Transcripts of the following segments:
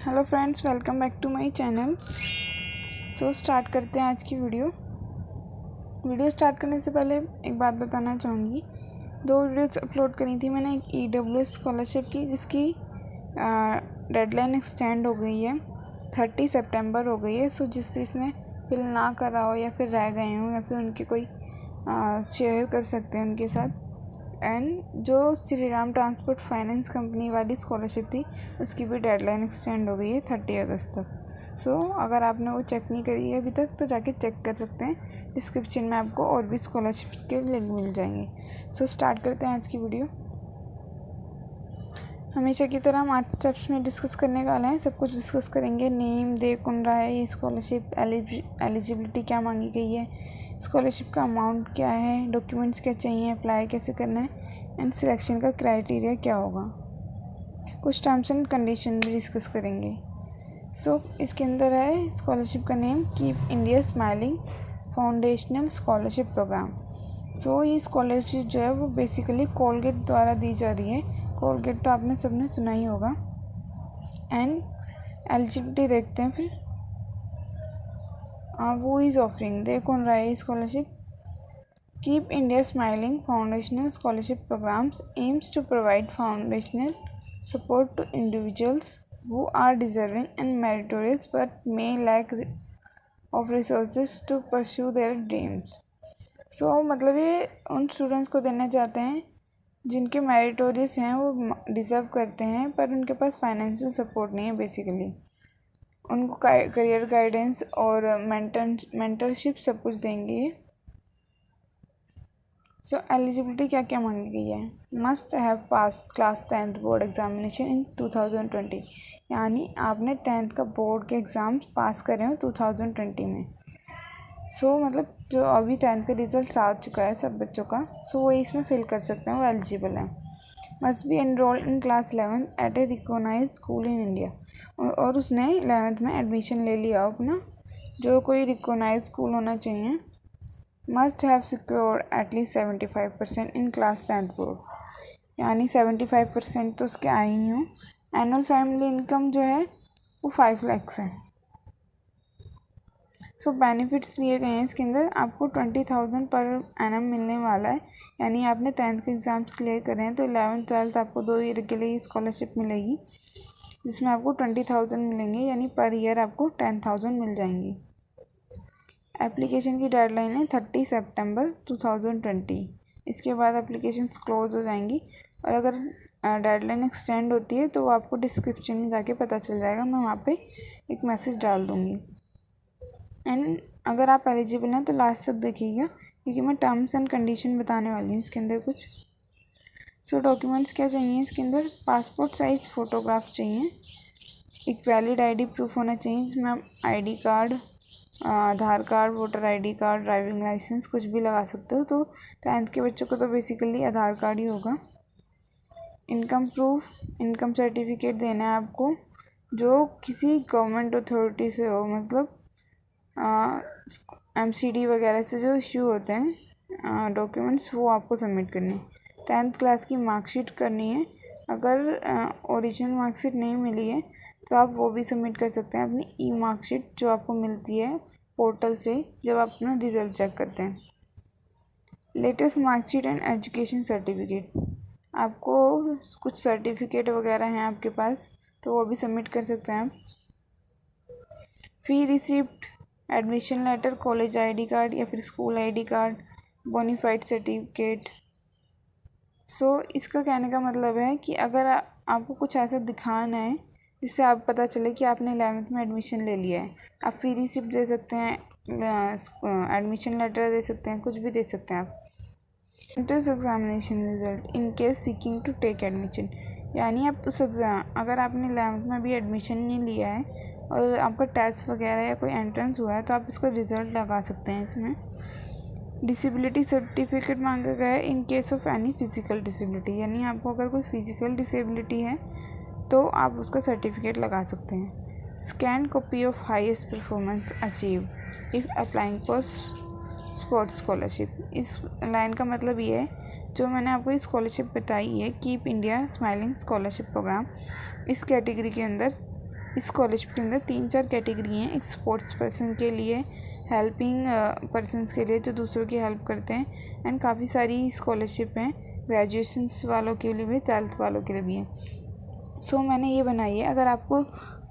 Hello friends, welcome back to my channel. Start करते हैं आज की वीडियो स्टार्ट करने से पहले एक बात बताना चाहूँगी। 2 वीडियोस अपलोड करी थी मैंने, एक EWS स्कॉलरशिप की जिसकी डेडलाइन एक्सटेंड हो गई है, 30 सितंबर हो गई है। जिसने फिल ना करा हो या फिर रह गए हों या फिर उनके कोई शेयर कर सकते हैं उनके साथ। एंड जो Shri Ram transport finance company वाली स्कॉलरशिप थी उसकी भी डेडलाइन एक्सटेंड हो गई है 30 अगस्त तक। अगर आपने वो चेक नहीं करी है अभी तक तो जाके चेक कर सकते हैं। डिस्क्रिप्शन में आपको और भी स्कॉलरशिप्स के लिंक मिल जाएंगे। स्टार्ट करते हैं आज की वीडियो। हमेशा की तरह हम 8 स्टेप्स में डिस्कस करने वाले हैं। सब कुछ डिस्कस करेंगे। नेम, दे कौन रहा है, ये स्कॉलरशिप एलिजिबिलिटी क्या मांगी गई है, स्कॉलरशिप का अमाउंट क्या है, डॉक्यूमेंट्स क्या चाहिए, अप्लाई कैसे करना है एंड सिलेक्शन का क्राइटेरिया क्या होगा। कुछ टर्म्स एंड कंडीशन भी डिस्कस करेंगे। इसके अंदर है स्कॉलरशिप का name, keep India smiling foundational scholarship programme. ये स्कॉलरशिप जो है वो बेसिकली कोलगेट द्वारा दी जा रही है। कोलगेट तो आपने सबने सुना ही होगा। एंड एलिजिबिलिटी देखते हैं फिर। वो इज़ ऑफरिंग, दे कौन रहा है scholarship. Keep India smiling foundational scholarship programmes aims to provide foundational support to individuals who are deserving and meritorious but may lack of resources to pursue their dreams। मतलब ये उन स्टूडेंट्स को देना चाहते हैं जिनके मेरिटोरियस हैं, वो डिज़र्व करते हैं पर उनके पास फाइनेंशियल सपोर्ट नहीं है। बेसिकली उनको करियर गाइडेंस और मेंटरशिप सब कुछ देंगे। एलिजिबिलिटी क्या क्या मांगी गई है। Must have pass class 10th board examination in 2020, यानी आपने 10th का बोर्ड के एग्ज़ाम्स पास करे हो 2020 में। मतलब जो अभी 10th का रिजल्ट आ चुका है सब बच्चों का, वो इसमें फिल कर सकते हैं, वो एलिजिबल है। Must be enrolled in class 11 at a recognised school in India, और उसने 11th में एडमिशन ले लिया अपना, जो कोई रिकॉग्नाइज्ड स्कूल होना चाहिए। Must have secured at least 75% in class 10th board, यानी 75% तो उसके आए ही हों। एनुअल फैमिली इनकम जो है वो 5 लाख है। बेनिफिट्स दिए गए हैं इसके अंदर। आपको 20,000 पर एनम मिलने वाला है, यानी आपने 10th के एग्ज़ाम्स क्लियर करे हैं तो 11th 12th आपको 2 ईयर के लिए स्कॉलरशिप मिलेगी, जिसमें आपको 20,000 मिलेंगे, यानी पर ईयर आपको 10,000 मिल जाएंगी। एप्लीकेशन की डेडलाइन है 30 सितंबर 2020। इसके बाद एप्लीकेशन क्लोज हो जाएंगी, और अगर डेडलाइन एक्सटेंड होती है तो वो आपको डिस्क्रिप्शन में जाके पता चल जाएगा। मैं वहाँ पे एक मैसेज डाल दूँगी। एंड अगर आप एलिजिबल हैं तो लास्ट तक देखिएगा, क्योंकि मैं टर्म्स एंड कंडीशन बताने वाली हूँ इसके अंदर कुछ। डॉक्यूमेंट्स क्या चाहिए इसके अंदर। पासपोर्ट साइज़ फ़ोटोग्राफ चाहिए, एक वैलिड ID प्रूफ होना चाहिए, जिसमें आप ID card, Aadhaar card, voter ID card, driving licence कुछ भी लगा सकते हो। तो 10th के बच्चों को तो बेसिकली आधार कार्ड ही होगा। इनकम प्रूफ, इनकम सर्टिफिकेट देना है आपको, जो किसी गवर्नमेंट अथॉरिटी से हो, मतलब MCD वगैरह से जो इश्यू होते हैं डॉक्यूमेंट्स, वो आपको सबमिट करने हैं। 10th क्लास की मार्कशीट करनी है। अगर ओरिजिनल मार्कशीट नहीं मिली है तो आप वो भी सबमिट कर सकते हैं, अपनी मार्कशीट जो आपको मिलती है पोर्टल से जब आप अपना रिज़ल्ट चेक करते हैं। Latest marksheet and education certificate, आपको कुछ सर्टिफिकेट वगैरह हैं आपके पास तो वो भी सबमिट कर सकते हैं आप। Fee receipt, admission letter, college ID card या फिर school ID card, bonafide certificate. इसका कहने का मतलब है कि अगर आपको कुछ ऐसा दिखाना है जिससे आप पता चले कि आपने 11th में एडमिशन ले लिया है, आप फी रिसिप्ट दे सकते हैं, एडमिशन लेटर दे सकते हैं, कुछ भी दे सकते हैं आप। Entrance examination result in case seeking to take admission, यानी आप उस एग्ज़ाम, अगर आपने 11th में भी एडमिशन नहीं लिया है और आपका टेस्ट वगैरह या कोई एंट्रेंस हुआ है तो आप इसका रिज़ल्ट लगा सकते हैं इसमें। डिसेबिलिटी सर्टिफिकेट मांगा गया है in case of any physical disability, यानी आपको अगर कोई फिज़िकल डिसेबिलिटी है तो आप उसका सर्टिफिकेट लगा सकते हैं। Scan copy of highest performance achieve if applying for sports scholarship. इस लाइन का मतलब ये है, जो मैंने आपको ये स्कॉलरशिप बताई है, keep India smiling scholarship programme, इस कैटेगरी के अंदर इस स्कॉलरशिप के अंदर 3-4 कैटेगरी हैं। एक स्पोर्ट्स पर्सन के लिए, हेल्पिंग पर्सनस के लिए जो दूसरों की हेल्प करते हैं, एंड काफ़ी सारी स्कॉलरशिप हैं ग्रेजुएशंस वालों के लिए भी, 12th वालों के लिए भी हैं। सो मैंने ये बनाई है। अगर आपको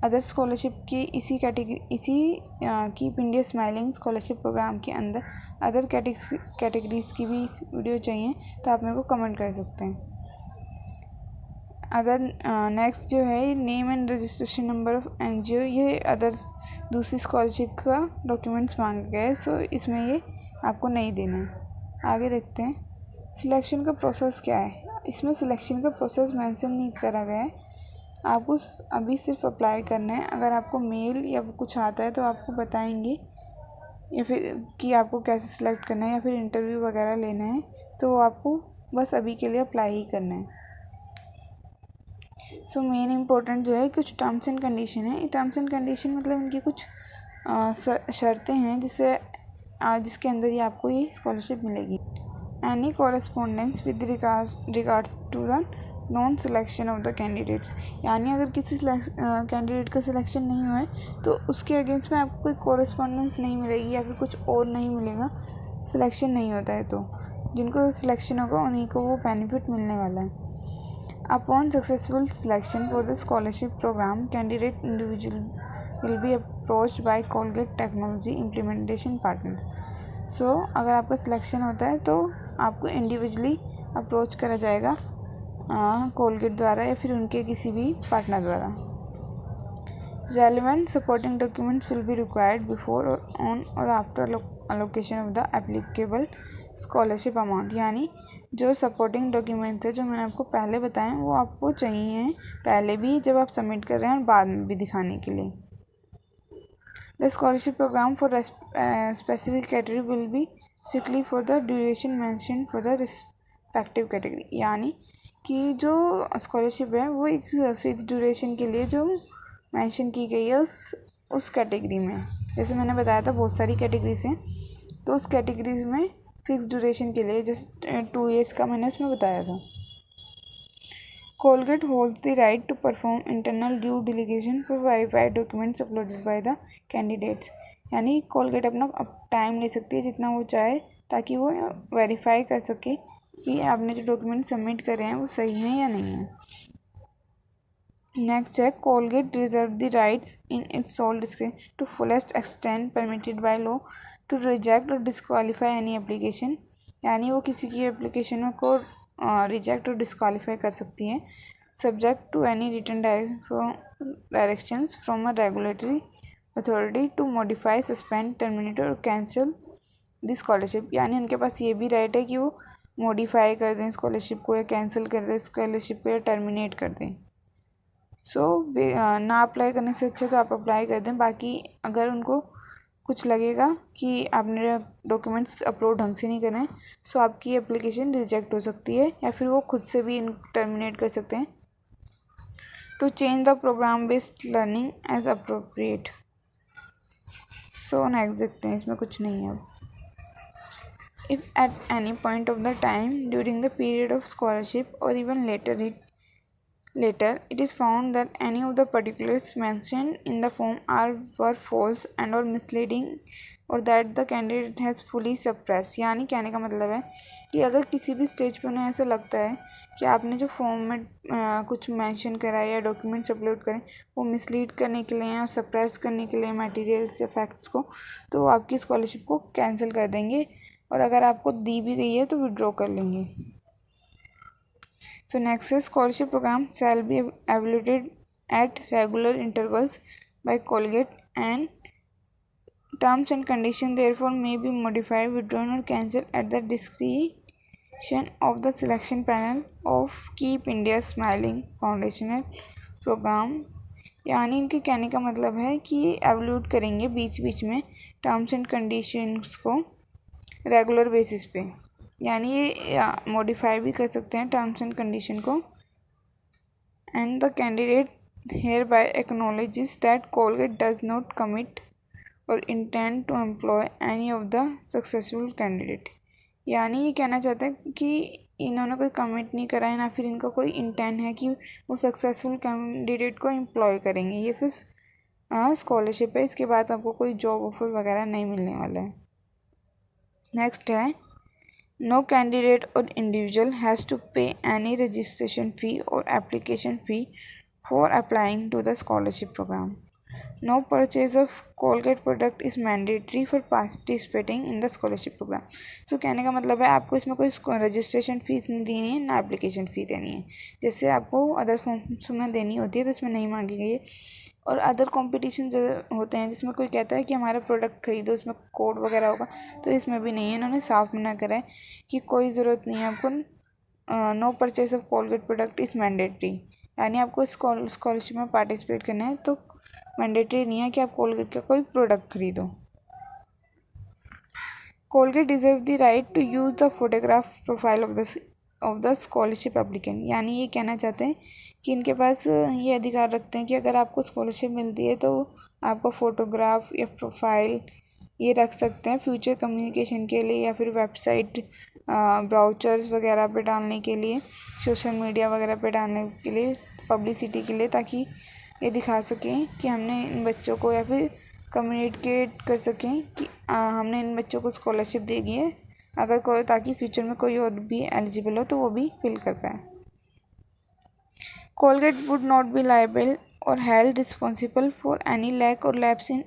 अदर स्कॉलरशिप की इसी keep India smiling scholarship programme के अंदर अदर कैटेगरीज की भी वीडियो चाहिए तो आप मेरे को कमेंट कर सकते हैं। अदर नेक्स्ट जो है name and registration number of NGO, ये अदर दूसरी स्कॉलरशिप का डॉक्यूमेंट्स मांगा गया है, सो इसमें ये आपको नहीं देना है। आगे देखते हैं सिलेक्शन का प्रोसेस क्या है। इसमें सिलेक्शन का प्रोसेस मेंशन नहीं करा गया है, आपको अभी सिर्फ अप्लाई करना है। अगर आपको मेल या कुछ आता है तो आपको बताएंगे, या फिर कि आपको कैसे सिलेक्ट करना है या फिर इंटरव्यू वगैरह लेना है, तो आपको बस अभी के लिए अप्लाई ही करना है। सो मेन इम्पोर्टेंट जो है कुछ टर्म्स एंड कंडीशन है। टर्म्स एंड कंडीशन मतलब इनकी कुछ शर्तें हैं जिसके अंदर ही आपको ये स्कॉलरशिप मिलेगी। Any correspondence with regards to the non selection of the candidates, यानी अगर किसी कैंडिडेट का सिलेक्शन नहीं हुआ है तो उसके अगेंस्ट में आपको कोई कॉरेस्पॉन्डेंस नहीं मिलेगी या फिर कुछ और नहीं मिलेगा। सिलेक्शन नहीं होता है तो जिनको सिलेक्शन होगा उन्हीं को वो बेनिफिट मिलने वाला है। Upon successful selection for the scholarship programme, candidate individual will be approached by Colgate technology implementation partner. So अगर आपका सिलेक्शन होता है तो आपको इंडिविजुअली अप्रोच करा जाएगा कोलगेट द्वारा या फिर उनके किसी भी पार्टनर द्वारा। Relevant supporting documents will be required before on और after allocation of the applicable scholarship amount, यानी जो सपोर्टिंग डॉक्यूमेंट्स है जो मैंने आपको पहले बताए वो आपको चाहिए पहले भी जब आप सबमिट कर रहे हैं और बाद में भी दिखाने के लिए। The scholarship programme for specific category will be strictly for the duration mention for the respective category, यानी कि जो स्कॉलरशिप है वो एक फिक्स ड्यूरेशन के लिए जो मेंशन की गई है उस कैटेगरी में। जैसे मैंने बताया था बहुत सारी कैटेगरीज हैं, तो उस कैटेगरीज में फिक्स ड्यूरेशन के लिए जैसे 2 years का मैंने उसमें बताया था। Colgate holds the right to perform internal due diligence for verified documents uploaded by the candidates, यानी कोलगेट अपना टाइम ले सकती है जितना वो चाहे ताकि वो वेरीफाई कर सके कि आपने जो डॉक्यूमेंट सबमिट करे हैं वो सही हैं या नहीं है। नेक्स्ट है Colgate reserve the rights in its sole description to fullest extent permitted by law to reject और डिस्क्वालीफाई एनी एप्लीकेशन, यानी वो किसी की एप्लीकेशन को रिजेक्ट और डिस्क्वालीफाई कर सकती है subject to any written directions from a regulatory authority to modify, suspend, terminate और कैंसिल द स्कॉलरशिप, यानी उनके पास ये भी राइट है कि वो मॉडिफाई कर दें स्कॉलरशिप को या कैंसिल कर दें स्कॉलरशिप को या टर्मिनेट कर दें। सो ना अप्लाई करने से अच्छा तो आप अप्लाई कर दें। बाकी अगर उनको कुछ लगेगा कि आपने डॉक्यूमेंट्स अपलोड ढंग से नहीं करें सो आपकी एप्लीकेशन रिजेक्ट हो सकती है या फिर वो खुद से भी टर्मिनेट कर सकते हैं। To change the programme based learning as appropriate. So next देखते हैं, इसमें कुछ नहीं है अब। If at any point of the time during the period of scholarship or even later it is found that any of the particulars mentioned in the form were false and or misleading or that the candidate has fully suppressed, यानी कहने का मतलब है कि अगर किसी भी stage पर उन्हें ऐसा लगता है कि आपने जो फॉर्म में कुछ मेंशन करा है या डॉक्यूमेंट्स अपलोड करें वो मिसलीड करने के लिए या सप्रेस करने के लिए मटेरियल्स या फैक्ट्स को, तो वो आपकी स्कॉलरशिप को कैंसिल कर देंगे और अगर आपको दी भी गई है तो विड्रॉ कर लेंगे। सो नेक्स्ट है scholarship programme shall be evaluated at regular intervals by Colgate and terms and condition therefore may be modified, withdrawn और cancel at the discretion of the selection panel of keep India smiling foundational programme, यानी इनके कहने का मतलब है कि evaluate करेंगे बीच बीच में टर्म्स एंड कंडीशंस को रेगुलर बेसिस पे, यानी ये मॉडिफाई भी कर सकते हैं टर्म्स एंड कंडीशन को। And the candidate hereby acknowledges that Colgate does not commit और intend to employ any of the successful candidate, यानी ये कहना चाहते हैं कि इन्होंने कोई कमिट नहीं करा है ना फिर इनका कोई इंटेंट है कि वो सक्सेसफुल कैंडिडेट को एम्प्लॉय करेंगे, ये सिर्फ स्कॉलरशिप है, इसके बाद आपको कोई जॉब ऑफर वगैरह नहीं मिलने वाला है। नेक्स्ट है, नो कैंडिडेट और individual has to pay any registration fee और application fee for applying to the scholarship programme. No purchase of Colgate product is mandatory for participating in the scholarship program. So कहने का मतलब है आपको इसमें कोई registration fees नहीं देनी है, ना एप्लीकेशन फ़ी देनी है, जैसे आपको अदर फॉर्म्स में देनी होती है, तो इसमें नहीं मांगी गई है। और अदर कॉम्पिटिशन जो होते हैं जिसमें कोई कहता है कि हमारा प्रोडक्ट खरीदो, उसमें कोड वगैरह होगा, तो इसमें भी नहीं है। इन्होंने साफ मना करा है कि कोई ज़रूरत नहीं है आपको, no purchase of Colgate product is mandatory, यानी आपको स्कॉलरशिप में पार्टिसिपेट करना है तो मैंडेटरी नहीं है कि आप कोलगेट का कोई प्रोडक्ट खरीदो। Colgate deserve the right to use the photograph profile of the scholarship applicant, यानी ये कहना चाहते हैं कि इनके पास ये अधिकार रखते हैं कि अगर आपको स्कॉलरशिप मिलती है तो आपका फ़ोटोग्राफ या प्रोफाइल ये रख सकते हैं फ्यूचर कम्युनिकेशन के लिए, या फिर वेबसाइट ब्राउचर्स वगैरह पे डालने के लिए, सोशल मीडिया वगैरह पे डालने के लिए, पब्लिसिटी के लिए, ताकि ये दिखा सकें कि हमने इन बच्चों को, या फिर कम्युनिकेट कर सकें कि हमने इन बच्चों को स्कॉलरशिप दे दी है, अगर कोई, ताकि फ्यूचर में कोई और भी एलिजिबल हो तो वो भी फिल कर पाए। Colgate would not be liable or held responsible for any lack or lapse in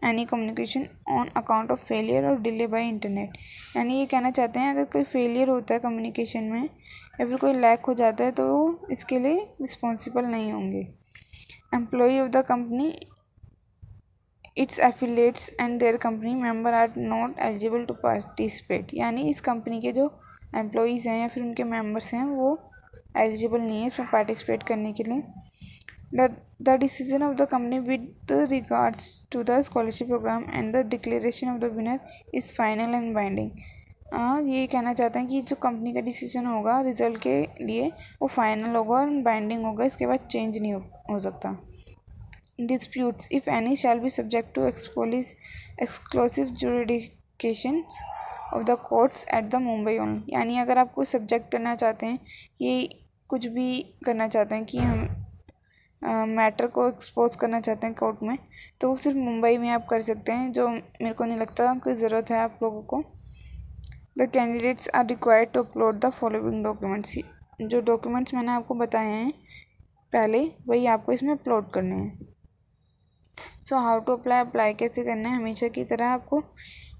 any communication on account of failure or delay by internet, यानी ये कहना चाहते हैं अगर कोई फेलियर होता है कम्युनिकेशन में या फिर कोई लैक हो जाता है तो इसके लिए रिस्पॉन्सिबल नहीं होंगे। Employee of the company, its affiliates and their company member are not eligible to participate, यानी इस कंपनी के जो एम्प्लॉयज़ हैं या फिर उनके मेंबर्स हैं वो एलिजिबल नहीं है इसमें पार्टिसिपेट करने के लिए। The decision of the company with regards to the scholarship program and the declaration of the winner is final and binding. ये कहना चाहते हैं कि जो कंपनी का डिसीजन होगा रिजल्ट के लिए वो फाइनल होगा और बाइंडिंग होगा, इसके बाद चेंज नहीं हो सकता। Disputes, if any, shall be subject to exclusive jurisdiction of the courts at the Mumbai only, यानी अगर आप कोई सब्जेक्ट करना चाहते हैं, ये कुछ भी करना चाहते हैं कि हम मैटर को एक्सपोज करना चाहते हैं कोर्ट में, तो वो सिर्फ मुंबई में आप कर सकते हैं, जो मेरे को नहीं लगता कोई ज़रूरत है आप लोगों को। The candidates are required to upload the following documents, जो डॉक्यूमेंट्स मैंने आपको बताए हैं पहले वही आपको इसमें अपलोड करने हैं। सो हाउ टू अप्लाई कैसे करना है, हमेशा की तरह आपको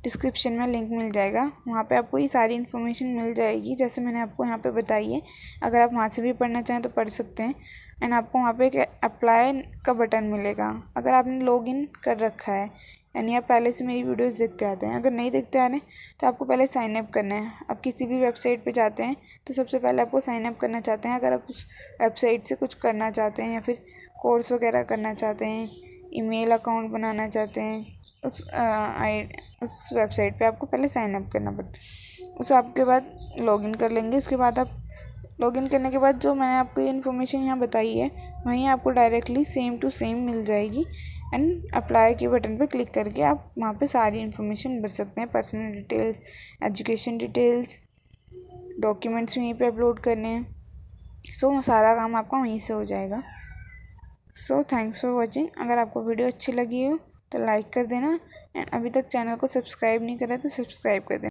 डिस्क्रिप्शन में लिंक मिल जाएगा, वहाँ पे आपको ये सारी इन्फॉर्मेशन मिल जाएगी जैसे मैंने आपको यहाँ पे बताई है। अगर आप वहाँ से भी पढ़ना चाहें तो पढ़ सकते हैं। एंड आपको वहाँ पे एक अप्लाई का बटन मिलेगा, अगर आपने लॉगिन कर रखा है, यानी आप पहले से मेरी वीडियोस देखते आते हैं। अगर नहीं देखते आ रहे तो आपको पहले साइन अप करना है। आप किसी भी वेबसाइट पे जाते हैं तो सबसे पहले आपको साइन अप करना चाहते हैं, अगर आप उस वेबसाइट से कुछ करना चाहते हैं या फिर कोर्स वगैरह करना चाहते हैं, ईमेल अकाउंट बनाना चाहते हैं, उस वेबसाइट पे आपको पहले साइन अप करना पड़ता है। उस आपके बाद लॉगिन कर लेंगे। उसके बाद आप लॉगिन करने के बाद जो मैंने आपको ये इन्फॉर्मेशन यहाँ बताई है वहीं आपको डायरेक्टली सेम टू सेम मिल जाएगी। एंड अप्लाई के बटन पे क्लिक करके आप वहाँ पे सारी इन्फॉर्मेशन भर सकते हैं, personal details, education details, documents वहीं पे अपलोड करने हैं। सो सारा काम आपका वहीं से हो जाएगा। So thanks for watching. अगर आपको वीडियो अच्छी लगी हो तो लाइक कर देना, एंड अभी तक चैनल को सब्सक्राइब नहीं करा तो सब्सक्राइब कर देना।